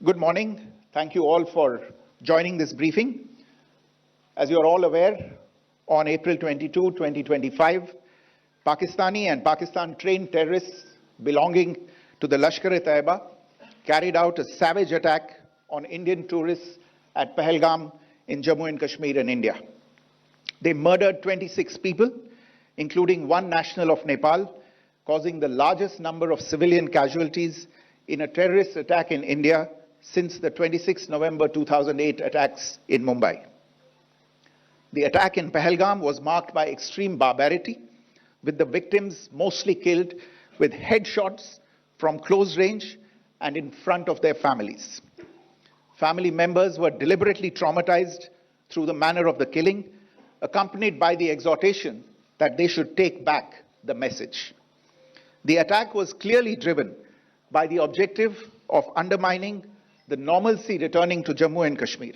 Good morning. Thank you all for joining this briefing. As you are all aware, on April 22, 2025, Pakistani and Pakistan-trained terrorists belonging to the Lashkar-e-Taiba carried out a savage attack on Indian tourists at Pahalgam in Jammu and Kashmir in India. They murdered 26 people, including one national of Nepal, causing the largest number of civilian casualties in a terrorist attack in India since the 26 November 2008 attacks in Mumbai. The attack in Pahalgam was marked by extreme barbarity, with the victims mostly killed with headshots from close range and in front of their families. Family members were deliberately traumatized through the manner of the killing, accompanied by the exhortation that they should take back the message. The attack was clearly driven by the objective of undermining the normalcy returning to Jammu and Kashmir.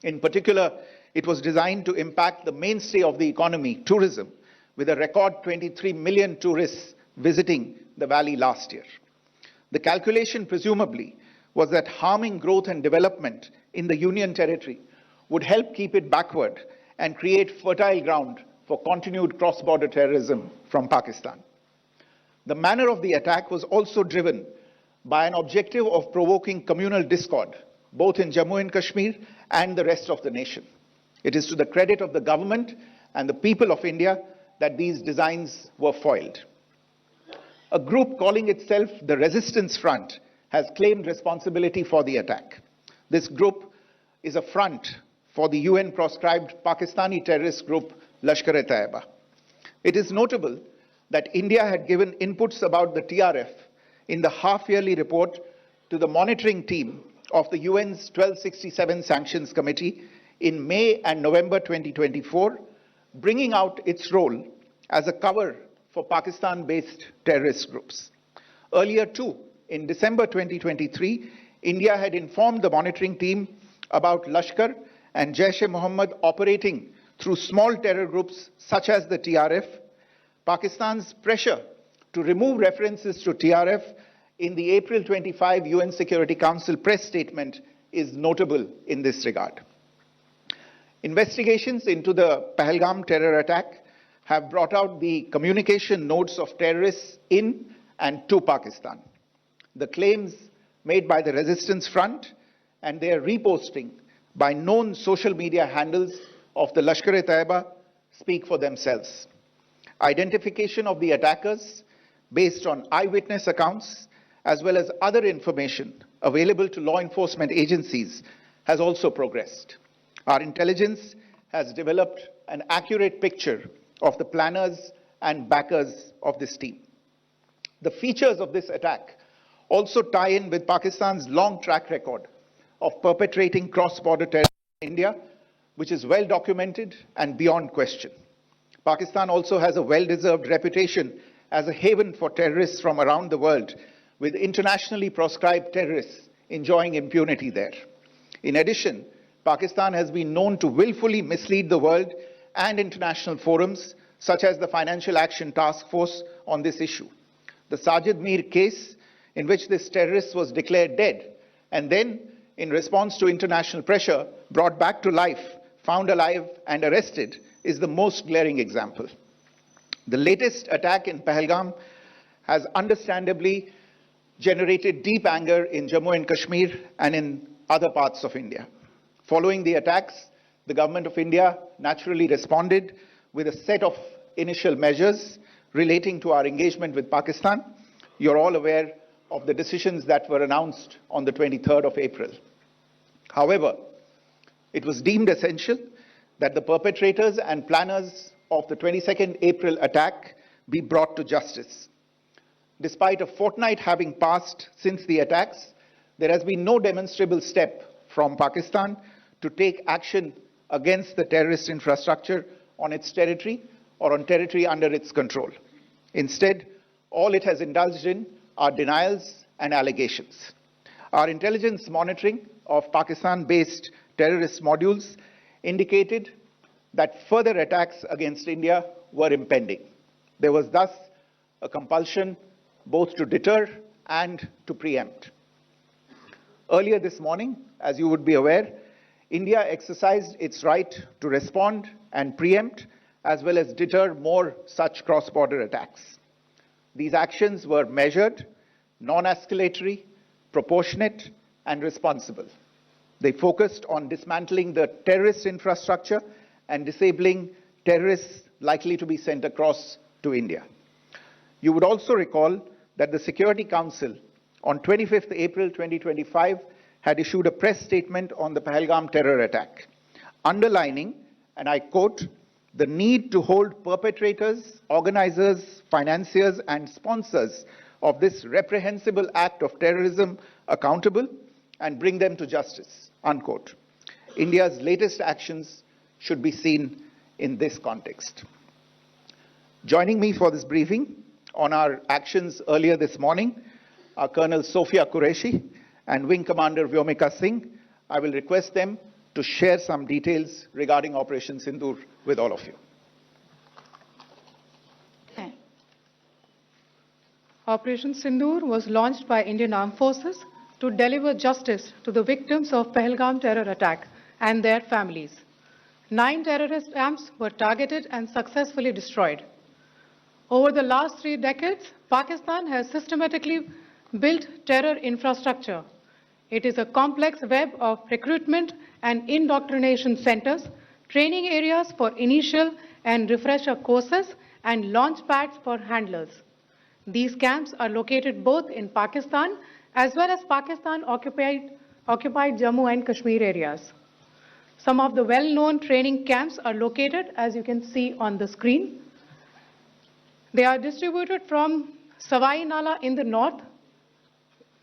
In particular, it was designed to impact the mainstay of the economy, tourism, with a record 23 million tourists visiting the valley last year. The calculation presumably was that harming growth and development in the Union territory would help keep it backward and create fertile ground for continued cross-border terrorism from Pakistan. The manner of the attack was also driven by an objective of provoking communal discord, both in Jammu and Kashmir and the rest of the nation. It is to the credit of the government and the people of India that these designs were foiled. A group calling itself the Resistance Front has claimed responsibility for the attack. This group is a front for the UN-proscribed Pakistani terrorist group Lashkar-e-Taiba. It is notable that India had given inputs about the TRF in the half-yearly report to the monitoring team of the UN's 1267 Sanctions Committee in May and November 2024, bringing out its role as a cover for Pakistan-based terrorist groups. Earlier too, in December 2023, India had informed the monitoring team about Lashkar and Jaish-e-Mohammed operating through small terror groups such as the TRF. Pakistan's pressure to remove references to TRF in the April 25 UN Security Council press statement is notable in this regard. Investigations into the Pahalgam terror attack have brought out the communication notes of terrorists in and to Pakistan. The claims made by the Resistance Front and their reposting by known social media handles of the Lashkar-e-Taiba speak for themselves. Identification of the attackers based on eyewitness accounts as well as other information available to law enforcement agencies has also progressed. Our intelligence has developed an accurate picture of the planners and backers of this team. The features of this attack also tie in with Pakistan's long track record of perpetrating cross-border terrorism in India, which is well documented and beyond question. Pakistan also has a well-deserved reputation as a haven for terrorists from around the world, with internationally proscribed terrorists enjoying impunity there. In addition, Pakistan has been known to willfully mislead the world and international forums, such as the Financial Action Task Force, on this issue. The Sajid Mir case, in which this terrorist was declared dead and then, in response to international pressure, brought back to life, found alive and arrested, is the most glaring example. The latest attack in Pahalgam has understandably generated deep anger in Jammu and Kashmir and in other parts of India. Following the attacks, the government of India naturally responded with a set of initial measures relating to our engagement with Pakistan. You're all aware of the decisions that were announced on the 23rd of April. However, it was deemed essential that the perpetrators and planners of the 22nd April attack be brought to justice. Despite a fortnight having passed since the attacks, there has been no demonstrable step from Pakistan to take action against the terrorist infrastructure on its territory or on territory under its control. Instead, all it has indulged in are denials and allegations. Our intelligence monitoring of Pakistan-based terrorist modules indicated that further attacks against India were impending. There was thus a compulsion both to deter and to preempt. Earlier this morning, as you would be aware, India exercised its right to respond and preempt, as well as deter more such cross-border attacks. These actions were measured, non-escalatory, proportionate, and responsible. They focused on dismantling the terrorist infrastructure and disabling terrorists likely to be sent across to India. You would also recall that the Security Council on 25th April 2025 had issued a press statement on the Pahalgam terror attack, underlining, and I quote, the need to hold perpetrators, organizers, financiers, and sponsors of this reprehensible act of terrorism accountable and bring them to justice, unquote. India's latest actions should be seen in this context. Joining me for this briefing on our actions earlier this morning are Colonel Sophia Qureshi and Wing Commander Vyomika Singh. I will request them to share some details regarding Operation Sindoor with all of you. Operation Sindoor was launched by Indian Armed Forces to deliver justice to the victims of Pahalgam terror attack and their families. 9 terrorist camps were targeted and successfully destroyed. Over the last 3 decades, Pakistan has systematically built terror infrastructure. It is a complex web of recruitment and indoctrination centers, training areas for initial and refresher courses, and launch pads for handlers. These camps are located both in Pakistan as well as Pakistan-occupied Jammu and Kashmir areas. Some of the well-known training camps are located, as you can see on the screen. They are distributed from Savai Nala in the north,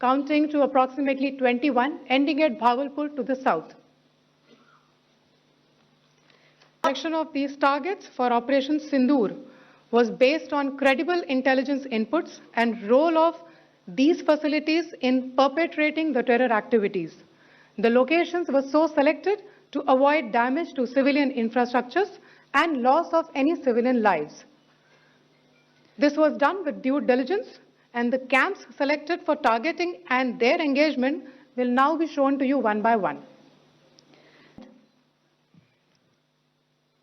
counting to approximately 21, ending at Bhagalpur to the south. Selection of these targets for Operation Sindoor was based on credible intelligence inputs and role of these facilities in perpetrating the terror activities. The locations were so selected to avoid damage to civilian infrastructures and loss of any civilian lives. This was done with due diligence, and the camps selected for targeting and their engagement will now be shown to you one by one.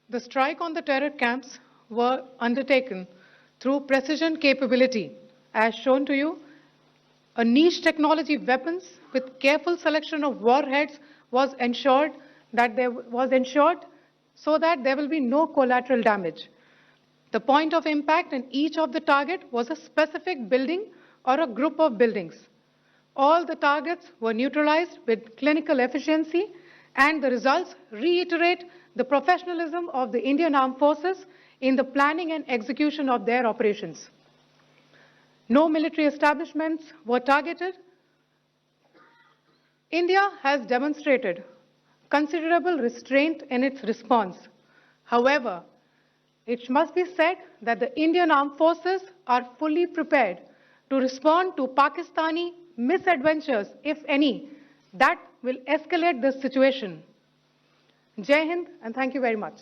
The strike on the terror camps were undertaken through precision capability, as shown to you. A niche technology weapons with careful selection of warheads was ensured so that there will be no collateral damage. The point of impact in each of the target was a specific building or a group of buildings. All the targets were neutralized with clinical efficiency, and the results reiterate the professionalism of the Indian Armed Forces in the planning and execution of their operations. No military establishments were targeted. India has demonstrated considerable restraint in its response. However, it must be said that the Indian Armed Forces are fully prepared to respond to Pakistani misadventures, if any, that will escalate this situation. Jai Hind, and thank you very much.